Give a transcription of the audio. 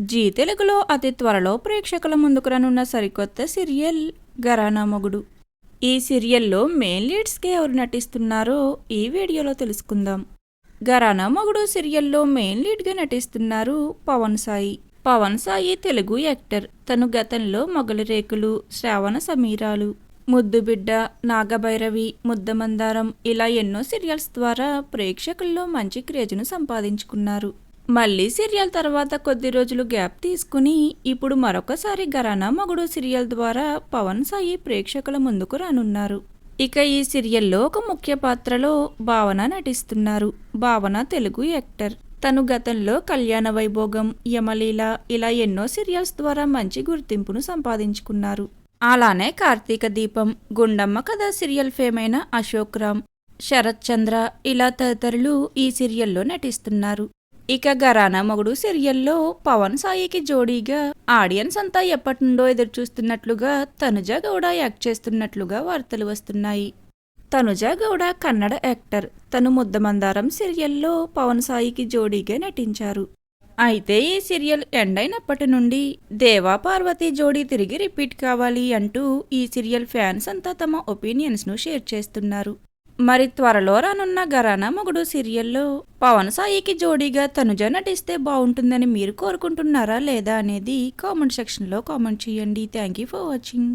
G తెలుగులో అతి త్వరలో ప్రేక్షకుల ముందుకు రానున్న సరికొత్త సీరియల్ ఘరానా మొగుడు. ఈ సీరియల్లో మెయిన్ లీడ్స్గా ఎవరు నటిస్తున్నారో ఈ వీడియోలో తెలుసుకుందాం. ఘరానా మొగుడు సీరియల్లో మెయిన్ లీడ్గా నటిస్తున్నారు పవన్ సాయి. పవన్ సాయి తెలుగు యాక్టర్. తను గతంలో మొగలి రేకులు, శ్రావణ సమీరాలు, ముద్దు బిడ్డ, నాగభైరవి, ముద్దమందారం ఇలా ఎన్నో సీరియల్స్ ద్వారా ప్రేక్షకుల్లో మంచి క్రేజ్ను సంపాదించుకున్నారు. మళ్ళీ సీరియల్ తర్వాత కొద్ది రోజులు గ్యాప్ తీసుకుని ఇప్పుడు మరొకసారి ఘరానా మొగుడు సీరియల్ ద్వారా పవన్ సాయి ప్రేక్షకుల ముందుకు రానున్నారు. ఇక ఈ సీరియల్లో ఒక ముఖ్య పాత్రలో భావన నటిస్తున్నారు. భావన తెలుగు యాక్టర్. తను గతంలో కళ్యాణ వైభోగం, యమలీల ఇలా ఎన్నో సీరియల్స్ ద్వారా మంచి గుర్తింపును సంపాదించుకున్నారు. అలానే కార్తీక దీపం, గుండమ్మ కథ సీరియల్ ఫేమ్ అయిన అశోక్ రామ్, శరత్ చంద్ర ఇలా తదితరులు ఈ సీరియల్లో నటిస్తున్నారు. ఇక ఘరానా మొగుడు సీరియల్లో పవన్ సాయికి జోడీగా ఆడియన్స్ అంతా ఎప్పటి నుండో ఎదురుచూస్తున్నట్లుగా తనుజ గౌడ యాక్ట్ చేస్తున్నట్లుగా వార్తలు వస్తున్నాయి. తనుజ గౌడ కన్నడ యాక్టర్. తను ముద్దమందారం సీరియల్లో పవన్ సాయికి జోడీగా నటించారు. అయితే ఈ సీరియల్ ఎండ్ అయినప్పటి నుండి దేవా పార్వతి జోడీ తిరిగి రిపీట్ కావాలి అంటూ ఈ సీరియల్ ఫ్యాన్స్ అంతా తమ ఒపీనియన్స్ను షేర్ చేస్తున్నారు. మరి త్వరలో రానున్న ఘరానా మొగుడు సీరియల్లో పవన్ సాయికి జోడీగా తనుజ నటిస్తే బాగుంటుందని మీరు కోరుకుంటున్నారా లేదా అనేది కామెంట్ సెక్షన్లో కామెంట్ చేయండి. Thank you for watching.